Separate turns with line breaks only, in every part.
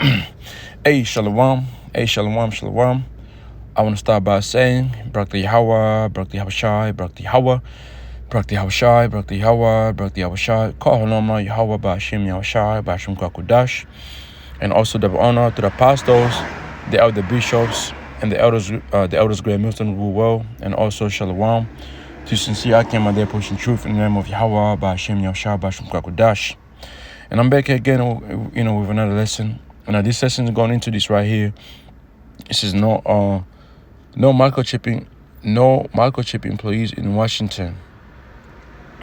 Hey, Shalom. Hey, Shalom, Shalom. I want to start by saying, Barak Yahweh, Barak Yahushai, Barak Yahweh, Barak Yahushai, Barak Yahweh, Barak Yahushai. Call Hanoma Yahweh Ba'ashem Yahushai, Ba'ashem Kwakudash. And also double honor to the apostles, the elder bishops, and the elders Great Milton rule well. And also Shalom to sincere Akim and their pushing truth in the name of Yahweh Ba'ashem Yahushai, Ba'ashem Kwakudash. And I'm back again, with another lesson. And this lesson is going into this right here. This is no microchipping employees in Washington.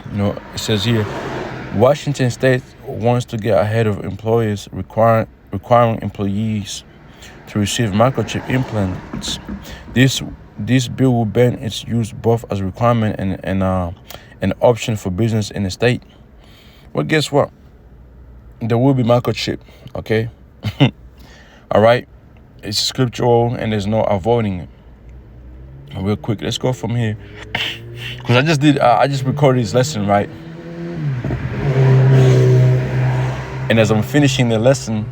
It says here, Washington State wants to get ahead of employers requiring employees to receive microchip implants. This bill will ban its use both as a requirement and an option for business in the state. Well, guess what? There will be microchip, okay? All right? It's scriptural and there's no avoiding it. Real quick, let's go from here. Because I just recorded this lesson, right? And as I'm finishing the lesson,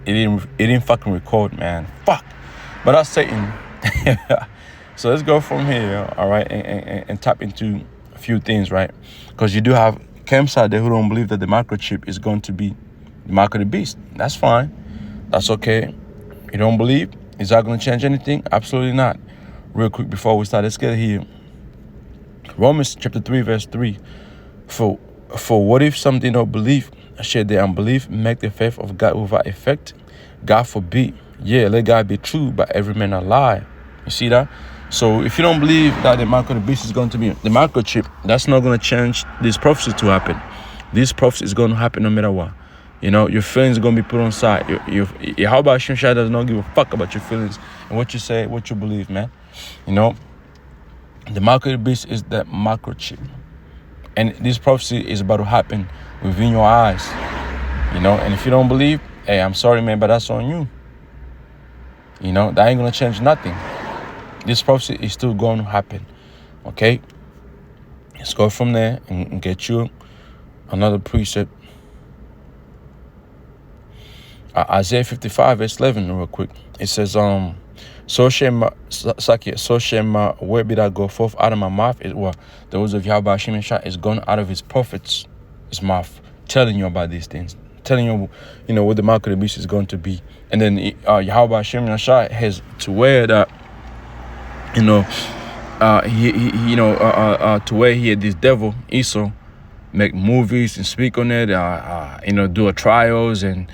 it didn't fucking record, man. Fuck. But that's Satan. So let's go from here, all right, and tap into a few things, right? Because you do have camps out there who don't believe that the microchip is going to be the mark of the beast. That's fine. That's okay. You don't believe? Is that going to change anything? Absolutely not. Real quick before we start, let's get here. Romans chapter 3, verse 3. For what if some did not believe? Should their unbelief make the faith of God without effect? God forbid. Yeah, let God be true, but every man a lie. You see that? So if you don't believe that the mark of the beast is going to be the microchip, that's not going to change this prophecy to happen. This prophecy is going to happen no matter what. Your feelings are going to be put on side. How about Shimshai does not give a fuck about your feelings and what you say, what you believe, man. The mark of the beast is the microchip. And this prophecy is about to happen within your eyes. And if you don't believe, hey, I'm sorry, man, but that's on you. That ain't going to change nothing. This prophecy is still going to happen. Okay? Let's go from there and get you another precept. Isaiah 55, verse 11, real quick. It says, so shall my word be that go forth out of my mouth. The words of Yahweh Hashem is gone out of his prophet's mouth, telling you about these things, telling you, what the mark of the beast is going to be. And then Yahweh Hashem has to wear that, to where he had this devil Esau make movies and speak on it, do trials and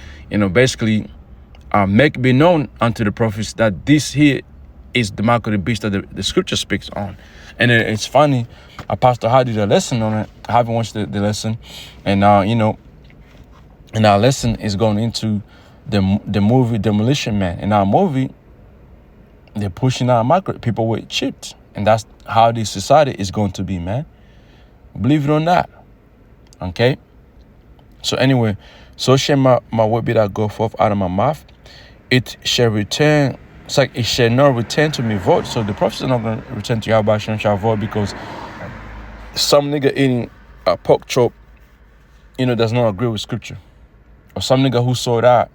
basically make be known unto the prophets that this here is the mark of the beast that the scripture speaks on. And it's funny, Pastor Hadi did a lesson on it. I haven't watched the lesson, and and our lesson is going into the movie Demolition Man. In our movie, they're pushing out micro people with chips. And that's how this society is going to be, man. Believe it or not. Okay? So anyway, so shall my word be that go forth out of my mouth. It shall return. It's like it shall not return to me void. So the prophecy is not going to return to Yahweh shall void because some nigga eating a pork chop, does not agree with scripture. Or some nigga who saw that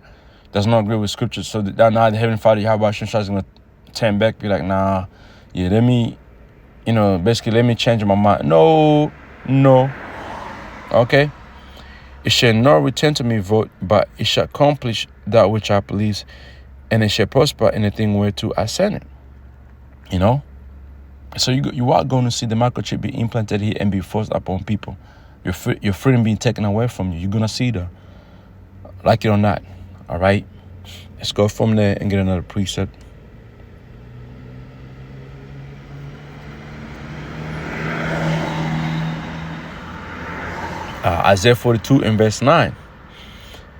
does not agree with scripture. So that now the Heavenly Father Yahweh is going to turn back, be like, nah, yeah, let me change my mind. No. Okay? It shall not return to me void, but it shall accomplish that which I please, and it shall prosper in the thing whereto I send it. So you are going to see the microchip be implanted here and be forced upon people. Your freedom being taken away from you. You're going to see that. Like it or not. All right? Let's go from there and get another precept. Isaiah 42 and verse 9.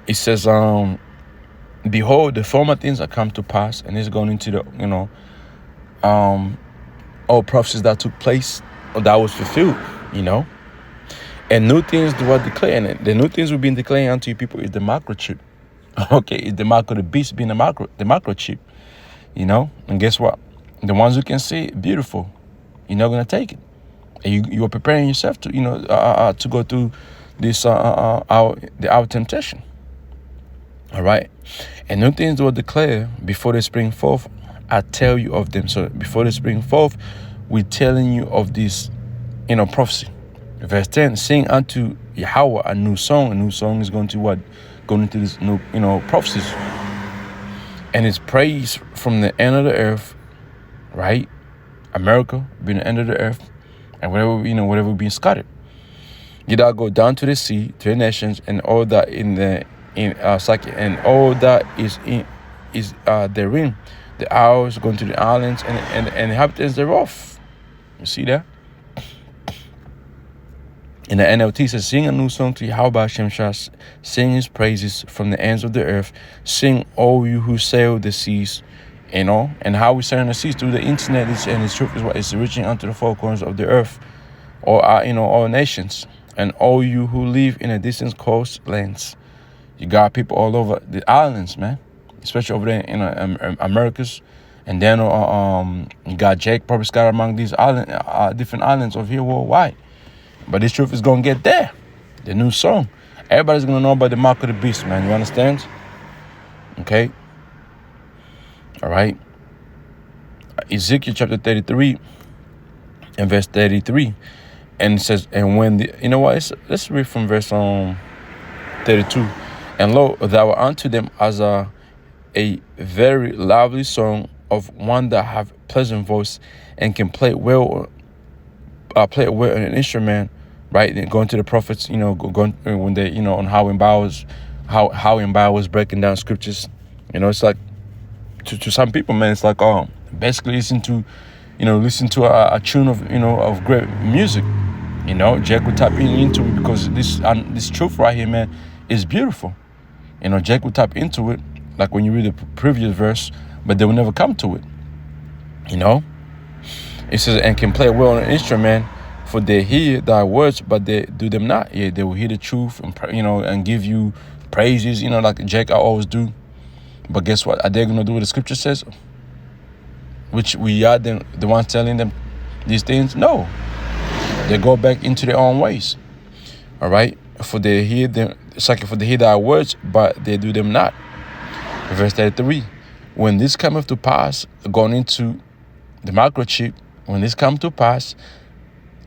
It says, behold, the former things are come to pass, and it's going into the, all prophecies that took place or that was fulfilled, and new things do I declare. And the new things we've been declaring unto you people is the microchip. Okay, it's the mark of the beast being the microchip, and guess what? The ones who can see it, beautiful, you're not going to take it. And you are preparing yourself to, to go through this, our temptation. All right. And new things will declare before they spring forth. I tell you of them. So before they spring forth, we're telling you of this, prophecy. Verse 10, sing unto Yahweh a new song. A new song is going to what? Going into this new, prophecies. And it's praise from the end of the earth, right? America being the end of the earth. And whatever being scattered. Did I go down to the sea, to the nations, and all that and all that is therein. The isles going to the islands and the inhabitants thereof. You see that? In the NLT says, sing a new song to Yahweh Hashem Shah, sing his praises from the ends of the earth. Sing, all you who sail the seas, and how we sail on the seas through the internet and its truth is what is reaching unto the four corners of the earth, or all nations, and all you who live in the distant coastlands. You got people all over the islands, man, especially over there in Americas, and then you got Jake probably scattered among these different islands of here worldwide. But this truth is gonna get there. The new song, everybody's gonna know about the mark of the beast, man. You understand? Okay. All right. Ezekiel chapter 33 and verse 33, and it says, and when let's read from verse 32. And lo, thou art unto them as a very lively song of one that have pleasant voice and can play it well on an instrument, right? And going to the prophets, going when they, on how in Bible was breaking down scriptures. It's like to some people, man, it's like basically listen to a tune of great music. Jack would tap into it because this truth right here, man, is beautiful. Jack would tap into it, like when you read the previous verse, but they will never come to it. It says, and can play well on an instrument, for they hear thy words, but they do them not. Yeah, they will hear the truth and and give you praises, like Jack I always do. But guess what? Are they gonna do what the scripture says? Which we are the ones telling them these things? No. They go back into their own ways. All right? For they hear them, for they hear thy words, but they do them not. Verse 33. When this cometh to pass, going into the microchip, when this come to pass,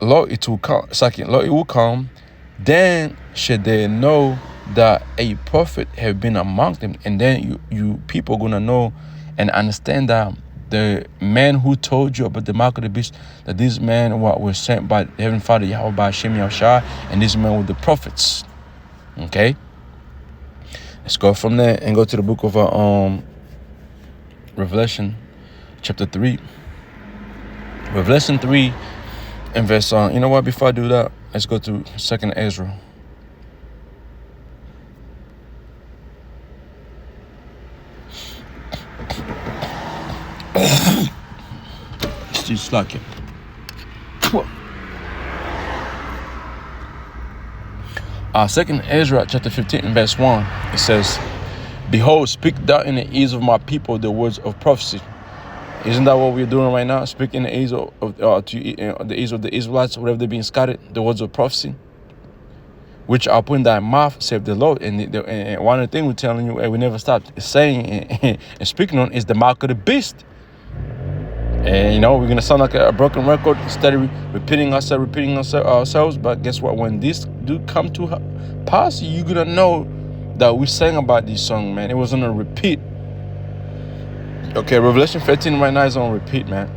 Lord, it will come. Lord, it will come. Then should they know that a prophet have been among them, and then you people gonna know and understand that the man who told you about the mark of the beast, that this man was sent by the Heavenly Father Yahweh by Hashem Yahushua, and this man were the prophets. Okay, let's go from there and go to the book of Revelation, chapter 3. Revelation 3 and verse before I do that, let's go to 2nd Ezra. It's just like it. 2nd Ezra chapter 15 and verse 1, it says, behold, speak thou in the ears of my people the words of prophecy. Isn't that what we're doing right now? Speaking in the ears of the ears of the Israelites, whatever they're being scattered, the words of prophecy, which are put in thy mouth, save the Lord. And one of the things we're telling you, and we never stop saying and speaking on, is the mark of the beast. And we're gonna sound like a broken record, steady repeating ourselves. But guess what? When this do come to pass, you're gonna know that we sang about this song, man. It was on a repeat. Okay, Revelation 13 right now is on repeat, man.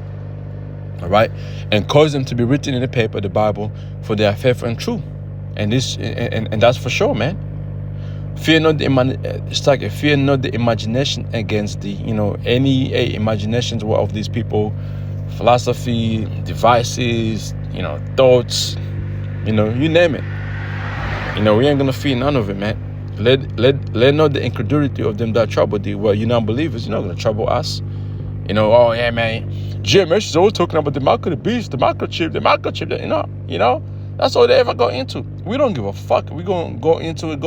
All right, and cause them to be written in the paper, the Bible, for they are faithful and true, and that's for sure, man. Fear not the imagination against the any imaginations of these people, philosophy, devices, thoughts, you name it. We ain't gonna fear none of it, man. Let not the incredulity of them that trouble thee. Well, you non-believers, you're not gonna trouble us. Oh yeah, man. GMS is always talking about the mark of the beast, the microchip. That's all they ever go into. We don't give a fuck. We're gonna go into it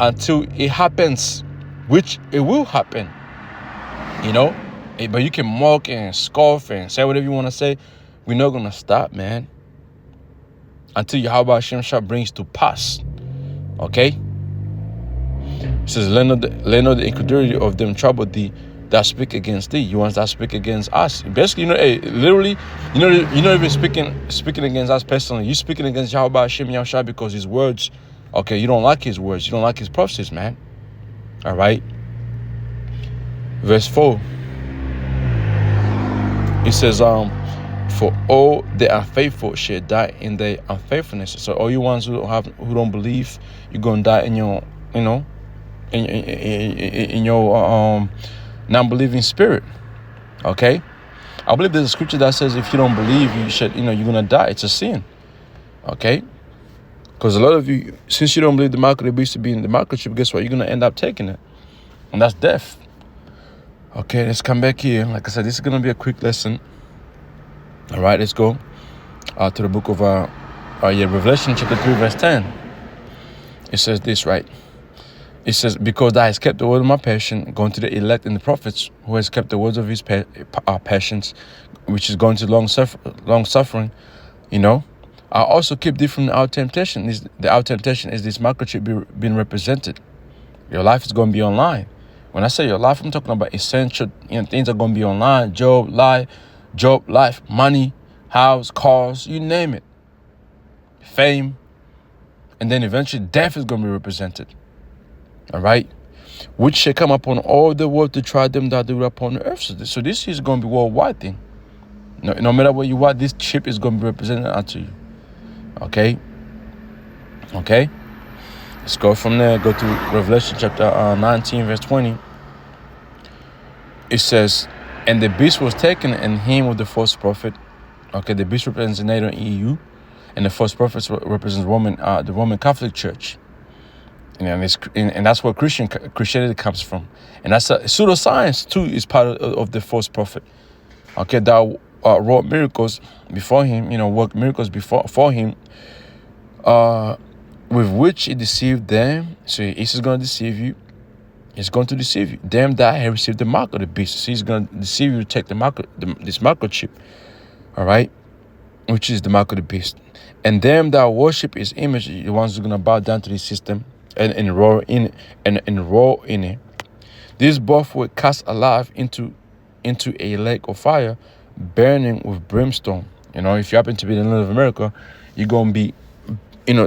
until it happens, which it will happen. But you can mock and scoff and say whatever you want to say. We're not gonna stop, man, until Yahweh Hashem Shah brings to pass. Okay? says, let not the incredulity of them trouble thee that speak against thee. You ones that speak against us. Basically, literally, you're not even speaking against us personally. You're speaking against Yahweh Hashem Yahushua because his words, okay, you don't like his words. You don't like his prophecies, man. All right. Verse 4. It says, for all the unfaithful shall die in their unfaithfulness. So all you ones who don't believe, you're gonna die in your, in your non-believing spirit. Okay, I believe there's a scripture that says if you don't believe, you should, you're gonna die. It's a sin. Okay, because a lot of you, since you don't believe the mark of the beast to be in the microchip, guess what? You're gonna end up taking it, and that's death. Okay, let's come back here. Like I said, this is gonna be a quick lesson. All right, let's go to the book of Revelation chapter 3 verse 10. It says this, right? It says, because thou hast kept the word of my passion, going to the elect and the prophets, who has kept the words of his passions, which is going to long suffering, I also keep thee from our temptation. Our temptation is this microchip being represented. Your life is going to be online. When I say your life, I'm talking about essential things are going to be online. Job, life, money, house, cars, you name it. Fame. And then eventually death is going to be represented. All right, which shall come upon all the world to try them that do upon the earth. So this is going to be worldwide thing. No matter where you are, this chip is going to be represented unto you. Okay. Let's go from there. Go to Revelation chapter 19, verse 20. It says, and the beast was taken, and him with the false prophet. Okay, the beast represents the NATO and EU, and the false prophet represents the Roman Catholic Church. And that's where Christianity comes from. And that's pseudoscience too is part of the false prophet. Okay, that wrought miracles before him, worked miracles for him, with which he deceived them. So he's going to deceive you. He's going to deceive you. Them that have received the mark of the beast. So he's going to deceive you to take this microchip. All right, which is the mark of the beast. And them that worship his image, the ones who are going to bow down to this system and enroll in it. These both were cast alive into a lake of fire, burning with brimstone. If you happen to be in the land of America, you're going to be,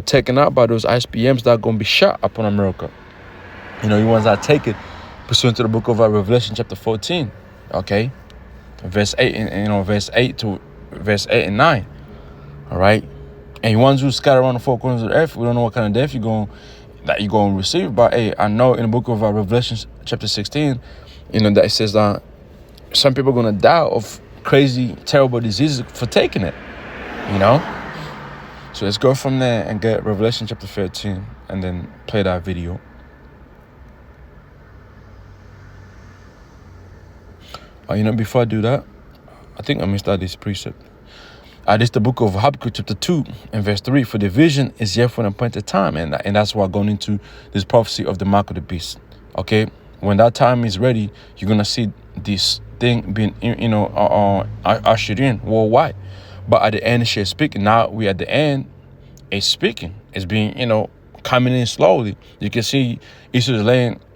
taken out by those ICBMs that are going to be shot upon America. You ones that take it pursuant to the book of Revelation chapter 14. Okay, verse 8 and verse 8 to verse 8 and 9. All right, and you ones who scatter around the four corners of the earth, we don't know what kind of death you're going to receive. But hey, I know in the book of Revelation chapter 16, that it says that some people are going to die of crazy, terrible diseases for taking it. So let's go from there and get Revelation chapter 13 and then play that video. Before I do that, I think I missed out this precept. This is the book of Habakkuk chapter 2 and verse 3. For the vision is yet for an appointed time. And that's why going into this prophecy of the mark of the beast. Okay. When that time is ready, you're going to see this thing being, ushered in worldwide. But at the end, she's speaking. Now we at the end, it's speaking. It's being, coming in slowly. You can see Esau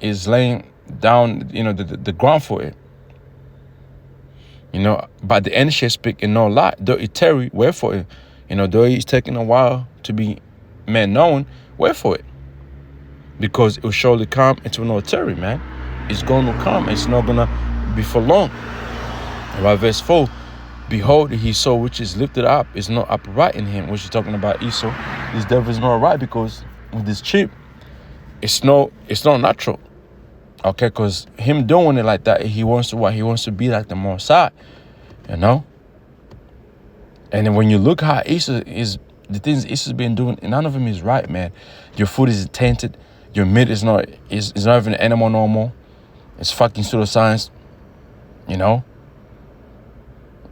is laying down, the ground for it. But the end shall speak and no lie. Though it tarry, wait for it. Though it's taking a while to be made known, wait for it. Because it will surely come. It will not tarry, man. It's going to come. It's not going to be for long. Right, verse 4. Behold, his soul which is lifted up is not upright in him. Which is talking about Esau. This devil is not right because with this chip, it's not natural. Okay, because him doing it like that, he wants to what? He wants to be like the Most High, And then when you look how Esau is, the things Esau's been doing, none of them is right, man. Your food is tainted. Your meat is not even animal no more. It's fucking pseudoscience.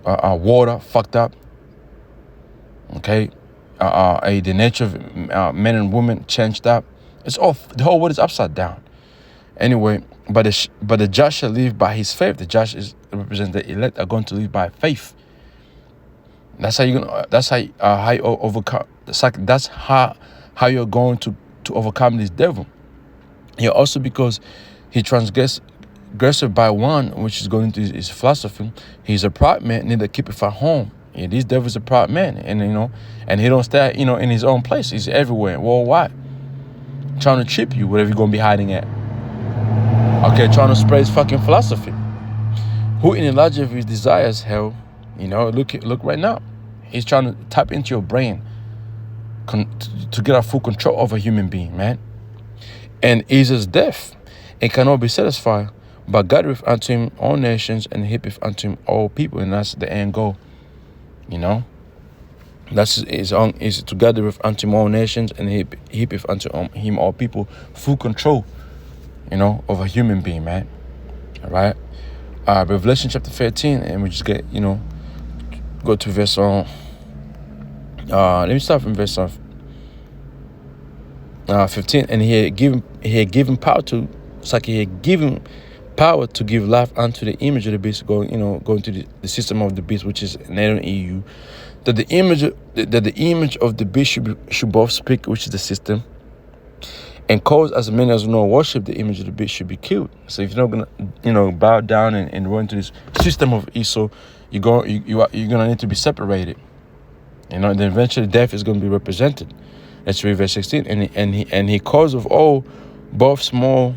Water fucked up. Okay, the nature of men and women changed up. It's off. The whole world is upside down. Anyway, but the just shall live by his faith. The just represents the elect are going to live by faith. That's how you're gonna. That's how you overcome. That's how you're going to overcome this devil. Yeah, also because he transgressive by one, which is going to his philosophy. He's a proud man, need to keep it at home. Yeah, this devil's a proud man, and and he don't stay, in his own place. He's everywhere, worldwide, trying to trip you, whatever you're gonna be hiding at. Okay, trying to spread his fucking philosophy. Who in the larger of his desires, hell, look right now. He's trying to tap into your brain to get a full control of a human being, man. And is as death, and cannot be satisfied, but gathereth unto him all nations, and heapeth unto him all people, and that's the end goal. That's is to gather unto him all nations, and heapeth unto him all people, full control, of a human being, man. All right. Revelation chapter 13, and we just get, go to verse on. Let me start from verse 15. And he had given power to, it's like he had given power to give life unto the image of the beast, going to the system of the beast, which is NATO and EU. That the image of the beast should both speak, which is the system, and cause as many as no worship the image of the beast should be killed. So if you're not gonna bow down and run to this system of Esau, you're gonna need to be separated. Then eventually death is gonna be represented. Let's read verse 16. And he caused of all, both small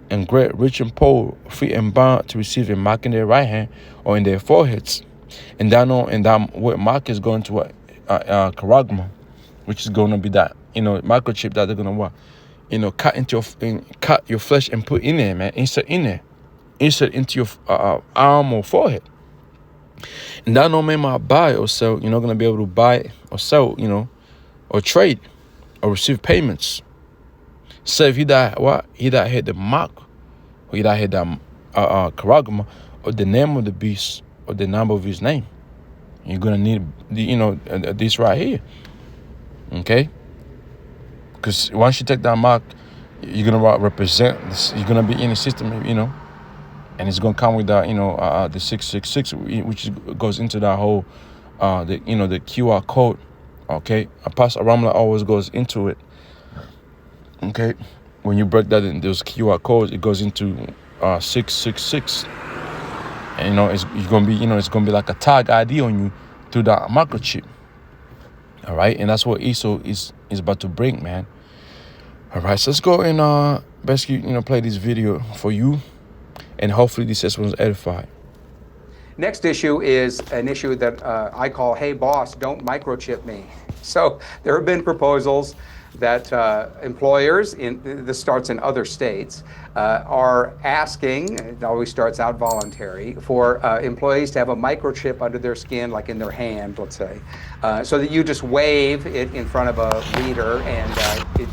and great, rich and poor, free and bound, to receive a mark in their right hand or in their foreheads. And that word mark is going to charagma, which is going to be that microchip that they're going to cut your flesh and put in there, man. Insert into your arm or forehead. And that no man might buy or sell. You're not going to be able to buy or sell, or trade or receive payments. Save he that had the mark, or he that had that charagma, or the name of the beast, or the number of his name. You're gonna need this right here. Okay? Because once you take that mark, you're gonna represent this, you're gonna be in the system, and it's gonna come with that, the 666, which goes into that whole the QR code. Okay? Pastor Ramla always goes into it. Okay? When you break that in those QR codes, it goes into 666. And it's gonna be it's gonna be like a tag ID on you through that microchip. All right, and that's what Esau is about to bring, man. All right, so let's go and basically play this video for you, and hopefully this session was edified.
Next issue is an issue that I call, "Hey boss, don't microchip me." So there have been proposals that employers, this starts in other states, are asking, it always starts out voluntary, for employees to have a microchip under their skin, like in their hand, let's say, so that you just wave it in front of a reader, and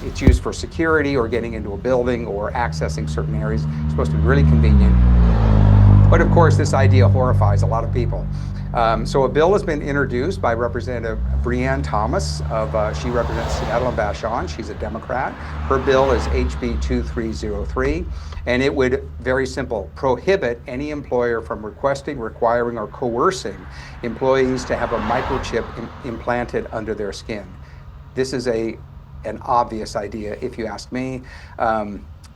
it's used for security or getting into a building or accessing certain areas. It's supposed to be really convenient. But of course, this idea horrifies a lot of people. So a bill has been introduced by Representative Breanne Thomas she represents Seattle and Vashon. She's a Democrat. Her bill is HB 2303, and it would, very simple, prohibit any employer from requesting, requiring, or coercing employees to have a microchip implanted under their skin. This is an obvious idea, if you ask me.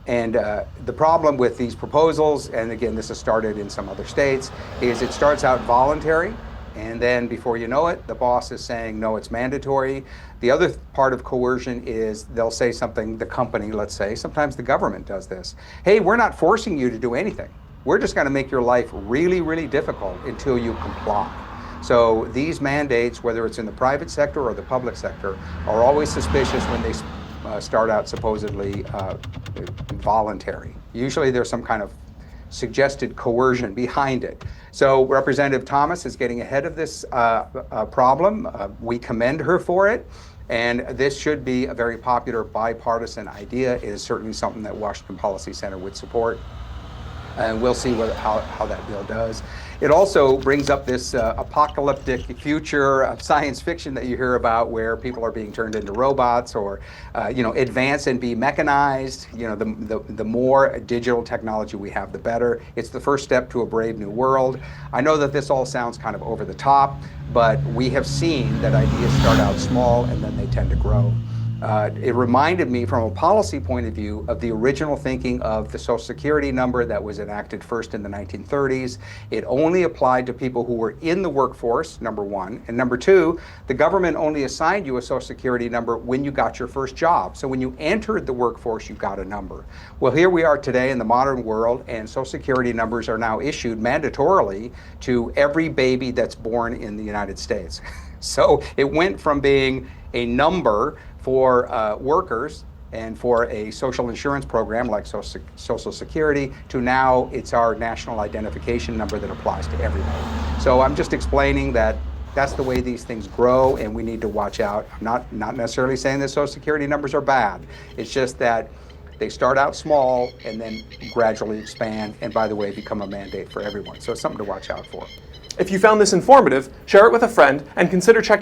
And the problem with these proposals, and again, this has started in some other states, is it starts out voluntary, and then before you know it, the boss is saying, no, it's mandatory. The other part of coercion is they'll say something, the company, let's say, sometimes the government does this. Hey, we're not forcing you to do anything. We're just gonna make your life really, really difficult until you comply. So these mandates, whether it's in the private sector or the public sector, are always suspicious when they start out supposedly voluntary. Usually there's some kind of suggested coercion behind it. So Representative Thomas is getting ahead of this problem. We commend her for it. And this should be a very popular bipartisan idea. It is certainly something that Washington Policy Center would support. And we'll see how that bill does. It also brings up this apocalyptic future of science fiction that you hear about, where people are being turned into robots, or advance and be mechanized. The more digital technology we have, the better. It's the first step to a brave new world. I know that this all sounds kind of over the top, but we have seen that ideas start out small and then they tend to grow. It reminded me from a policy point of view of the original thinking of the Social Security number that was enacted first in the 1930s. It only applied to people who were in the workforce, number one. And number two, the government only assigned you a Social Security number when you got your first job. So when you entered the workforce, you got a number. Well, here we are today in the modern world, and Social Security numbers are now issued mandatorily to every baby that's born in the United States. So it went from being a number for workers and for a social insurance program like Social Security to now it's our national identification number that applies to everybody. So I'm just explaining that that's the way these things grow, and we need to watch out. I'm not necessarily saying that Social Security numbers are bad. It's just that they start out small and then gradually expand, and by the way, become a mandate for everyone. So it's something to watch out for.
If you found this informative, share it with a friend and consider checking